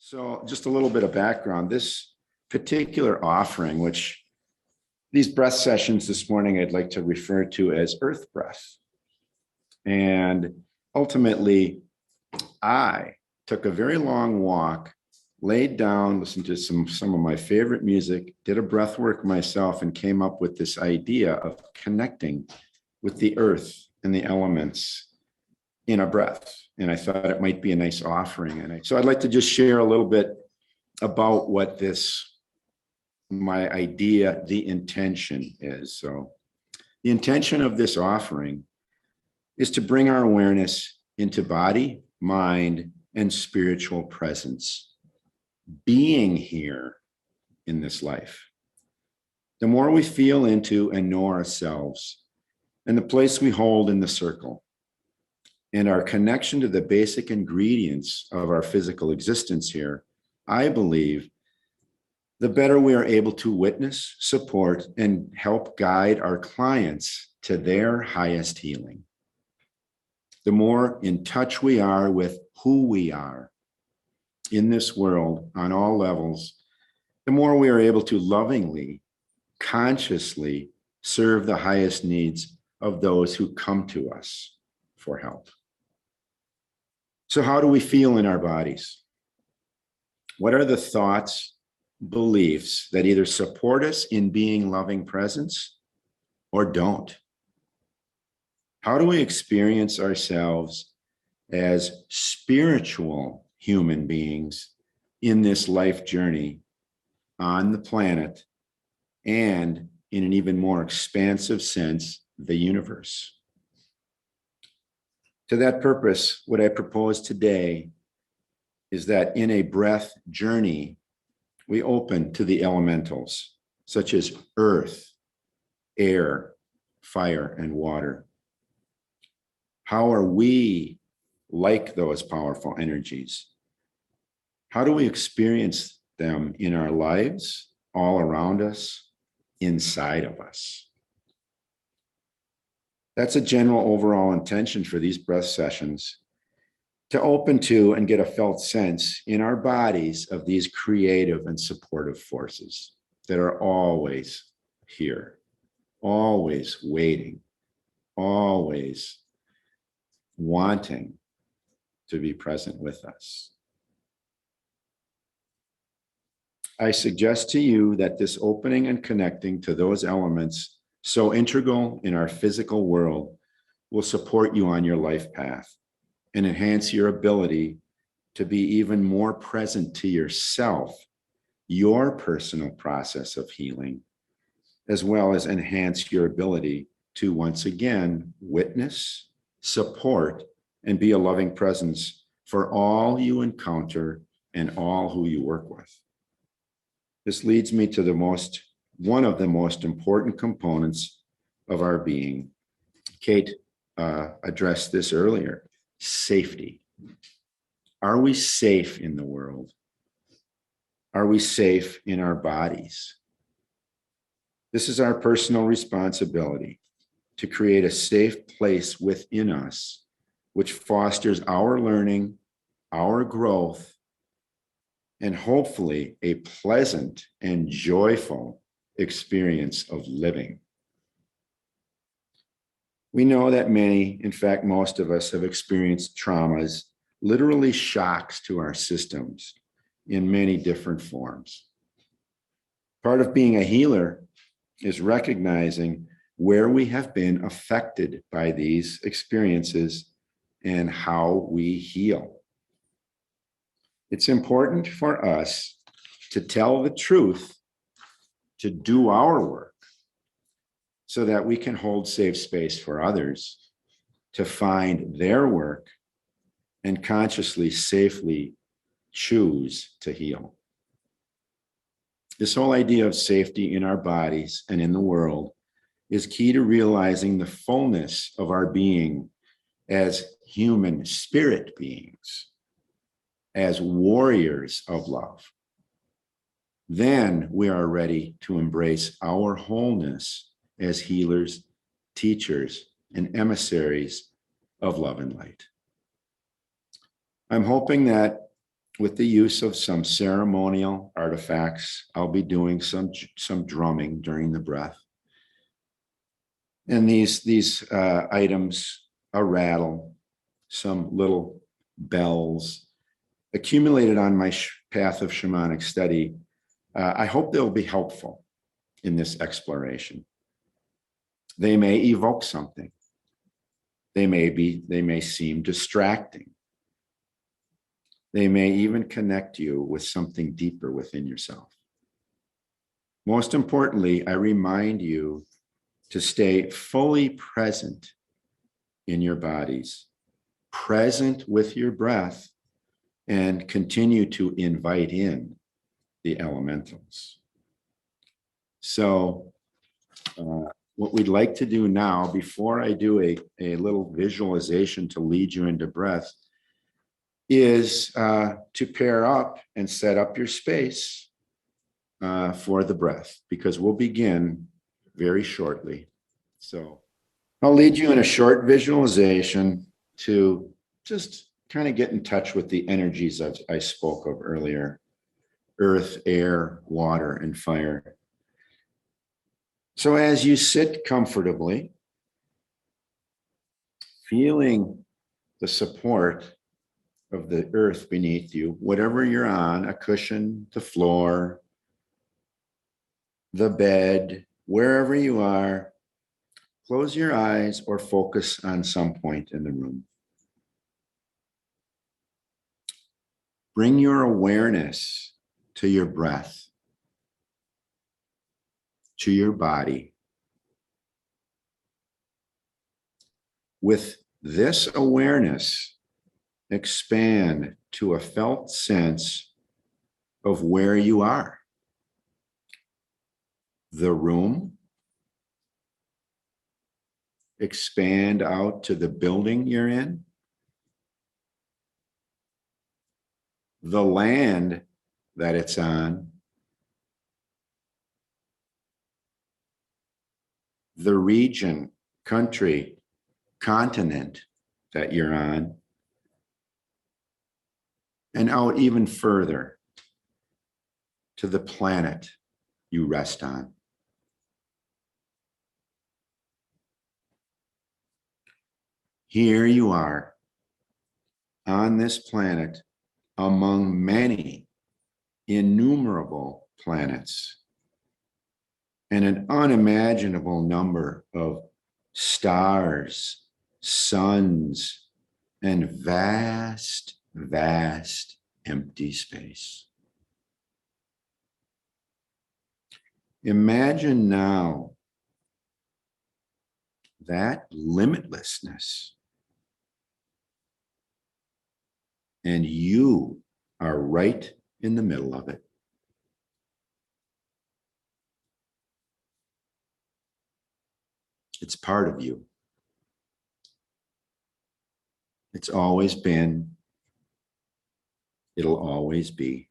So just a little bit of background. This particular offering, which these breath sessions this morning, I'd like to refer to as earth breath. And ultimately, I took a very long walk, laid down, listened to some of my favorite music, did a breath work myself, and came up with this idea of connecting with the earth and the elements in a breath. And I thought it might be a nice offering. And so I'd like to just share a little bit about what my idea, the intention is. So the intention of this offering is to bring our awareness into body, mind, and spiritual presence, being here in this life. The more we feel into and know ourselves and the place we hold in the circle, and our connection to the basic ingredients of our physical existence here, I believe the better we are able to witness, support, and help guide our clients to their highest healing. The more in touch we are with who we are in this world on all levels, the more we are able to lovingly, consciously serve the highest needs of those who come to us for help. So how do we feel in our bodies? What are the thoughts, beliefs that either support us in being loving presence or don't? How do we experience ourselves as spiritual human beings in this life journey on the planet and in an even more expansive sense, the universe? To that purpose, what I propose today is that in a breath journey, we open to the elementals, such as earth, air, fire, and water. How are we like those powerful energies? How do we experience them in our lives, all around us, inside of us? That's a general overall intention for these breath sessions, to open to and get a felt sense in our bodies of these creative and supportive forces that are always here, always waiting, always wanting to be present with us. I suggest to you that this opening and connecting to those elements so integral in our physical world will support you on your life path and enhance your ability to be even more present to yourself, your personal process of healing, as well as enhance your ability to once again witness, support, and be a loving presence for all you encounter and all who you work with. This leads me to one of the most important components of our being. Kate addressed this earlier, safety. Are we safe in the world? Are we safe in our bodies? This is our personal responsibility to create a safe place within us, which fosters our learning, our growth, and hopefully a pleasant and joyful experience of living. We know that many, in fact, most of us have experienced traumas, literally shocks to our systems in many different forms. Part of being a healer is recognizing where we have been affected by these experiences and how we heal. It's important for us to tell the truth, to do our work, so that we can hold safe space for others to find their work and consciously, safely choose to heal. This whole idea of safety in our bodies and in the world is key to realizing the fullness of our being as human spirit beings, as warriors of love. Then we are ready to embrace our wholeness as healers, teachers, and emissaries of love and light. I'm hoping that with the use of some ceremonial artifacts. I'll be doing some drumming during the breath. And these items, a rattle, some little bells, accumulated on my path of shamanic study. I hope they'll be helpful in this exploration. They may evoke something. They may seem distracting. They may even connect you with something deeper within yourself. Most importantly, I remind you to stay fully present in your bodies, present with your breath, and continue to invite in the elementals. So what we'd like to do now, before I do a little visualization to lead you into breath, is to pair up and set up your space for the breath, because we'll begin very shortly. So I'll lead you in a short visualization to just kind of get in touch with the energies I spoke of earlier: earth, air, water, and fire. So as you sit comfortably, feeling the support of the earth beneath you, whatever you're on, a cushion, the floor, the bed, wherever you are, close your eyes or focus on some point in the room. Bring your awareness to your breath, to your body. With this awareness, expand to a felt sense of where you are. The room. Expand out to the building you're in. The land that it's on. The region, country, continent that you're on. And out even further to the planet you rest on. Here you are on this planet among many innumerable planets and an unimaginable number of stars, suns, and vast, vast empty space. Imagine now that limitlessness, and you are right in the middle of it. It's part of you. It's always been. It'll always be.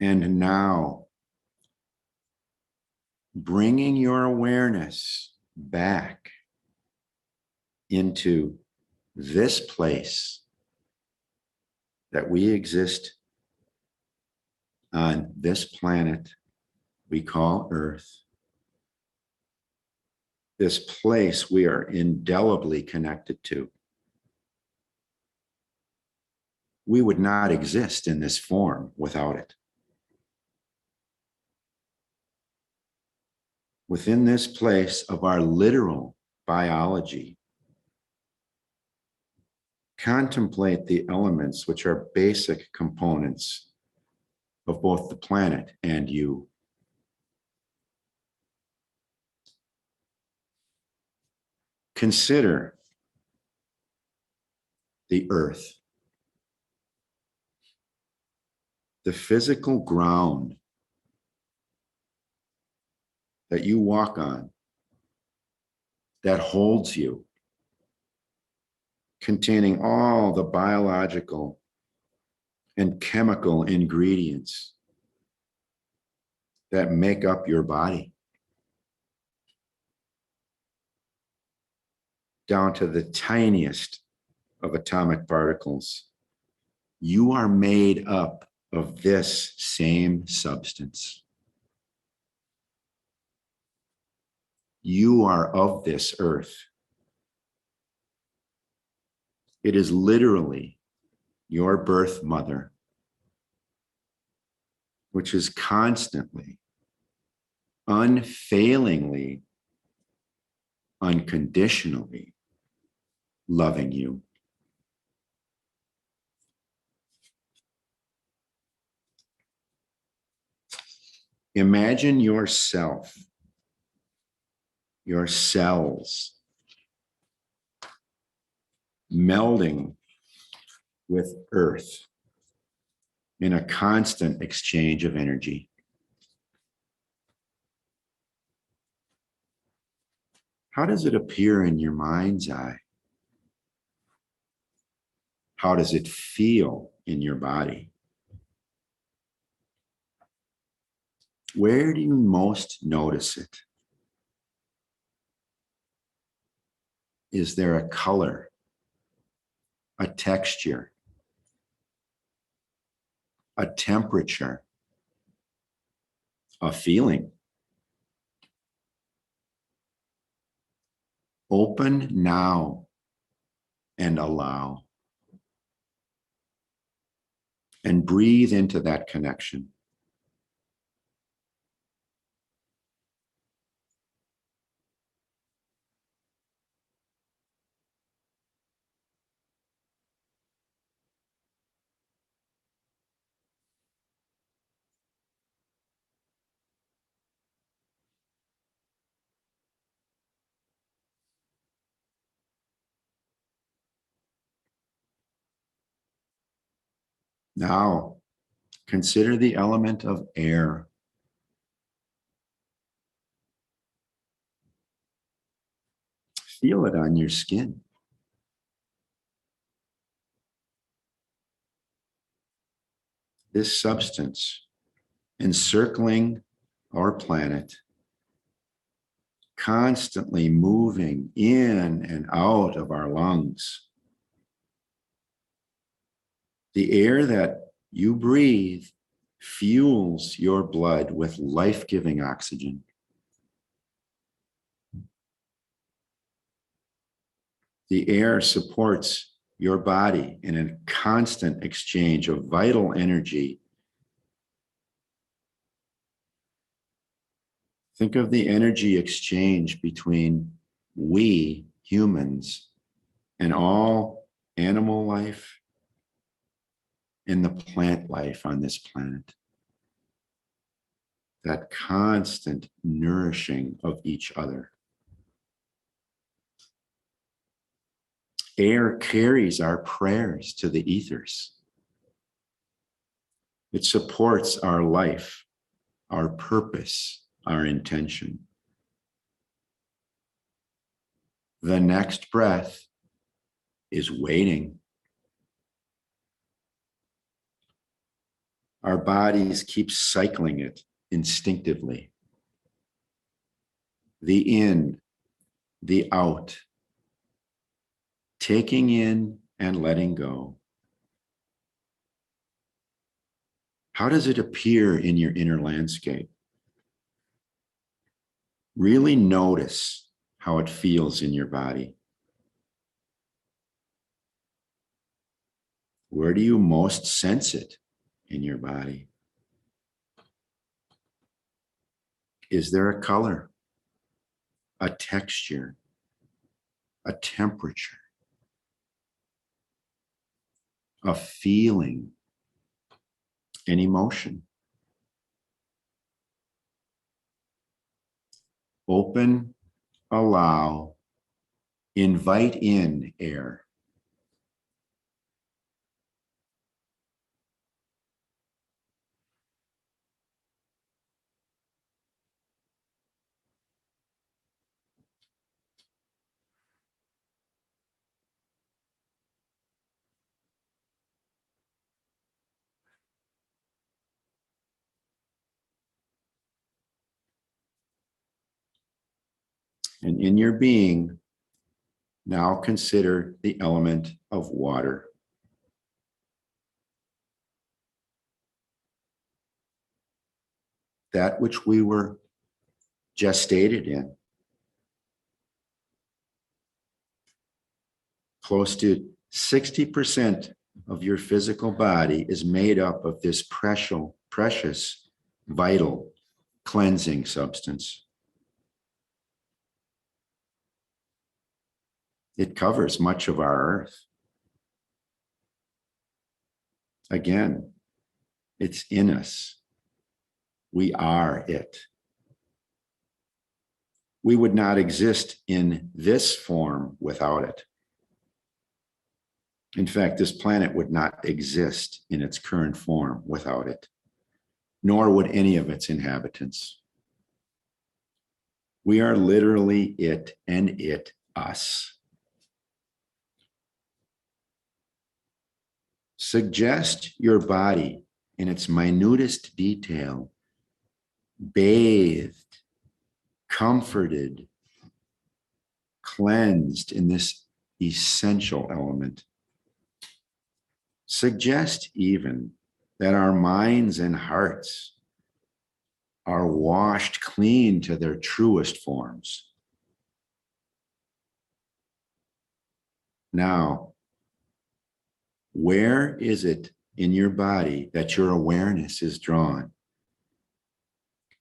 And now, bringing your awareness back into this place that we exist on, this planet we call Earth, this place we are indelibly connected to. We would not exist in this form without it. Within this place of our literal biology, contemplate the elements which are basic components of both the planet and you. Consider the earth, the physical ground that you walk on, that holds you, containing all the biological and chemical ingredients that make up your body, down to the tiniest of atomic particles. You are made up of this same substance. You are of this earth. It is literally your birth mother, which is constantly, unfailingly, unconditionally loving you. Imagine yourself, your cells, melding with earth in a constant exchange of energy. How does it appear in your mind's eye? How does it feel in your body? Where do you most notice it? Is there a color, a texture, a temperature, a feeling? Open now and allow. And breathe into that connection. Now, consider the element of air. Feel it on your skin. This substance encircling our planet, constantly moving in and out of our lungs. The air that you breathe fuels your blood with life-giving oxygen. The air supports your body in a constant exchange of vital energy. Think of the energy exchange between we humans and all animal life and the plant life on this planet. That constant nourishing of each other. Air carries our prayers to the ethers. It supports our life, our purpose, our intention. The next breath is waiting. Our bodies keep cycling it instinctively. The in, the out, taking in and letting go. How does it appear in your inner landscape? Really notice how it feels in your body. Where do you most sense it in your body? Is there a color, a texture, a temperature, a feeling, an emotion? Open, allow, invite in air. And in your being, Now consider the element of water. That which we were gestated in. Close to 60% of your physical body is made up of this precious, vital, cleansing substance. It covers much of our earth. Again, it's in us. We are it. We would not exist in this form without it. In fact, this planet would not exist in its current form without it, nor would any of its inhabitants. We are literally it and it us. Suggest your body in its minutest detail, bathed, comforted, cleansed in this essential element. Suggest even that our minds and hearts are washed clean to their truest forms. Now, where is it in your body that your awareness is drawn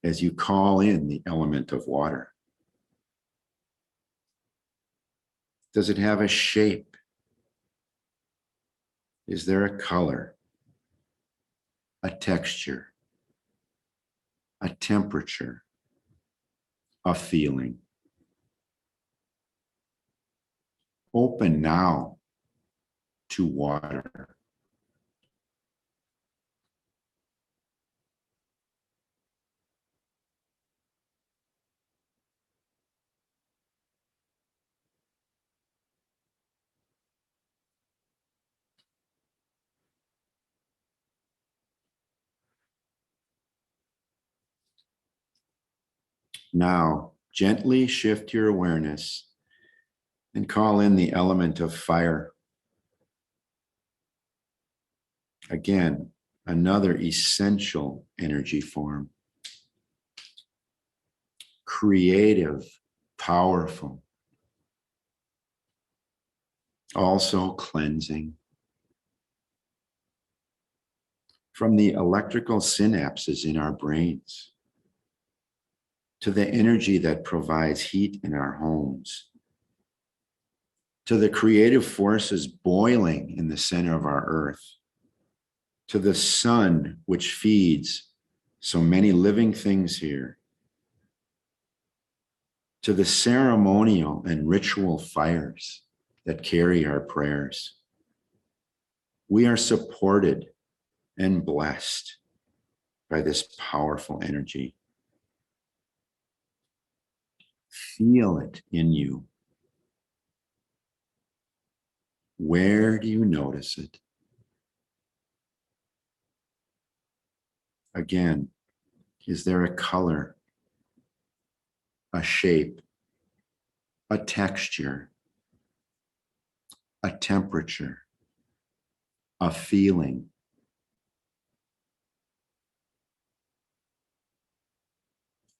as you call in the element of water? Does it have a shape? Is there a color, a texture, a temperature, a feeling? Open now to water. Now, gently shift your awareness and call in the element of fire. Again, another essential energy form. Creative, powerful, also cleansing. From the electrical synapses in our brains to the energy that provides heat in our homes, to the creative forces boiling in the center of our earth, to the sun which feeds so many living things here, to the ceremonial and ritual fires that carry our prayers. We are supported and blessed by this powerful energy. Feel it in you. Where do you notice it? Again, is there a color, a shape, a texture, a temperature, a feeling?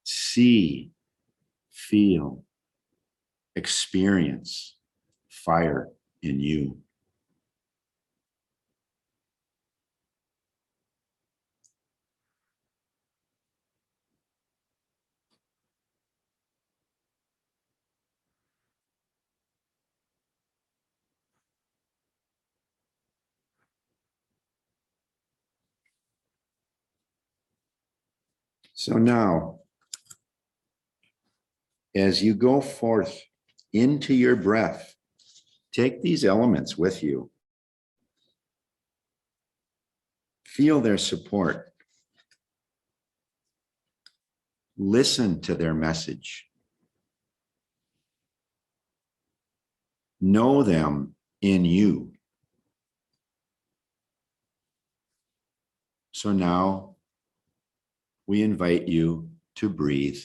See, feel, experience fire in you. So now, as you go forth into your breath, take these elements with you. Feel their support. Listen to their message. Know them in you. So now we invite you to breathe.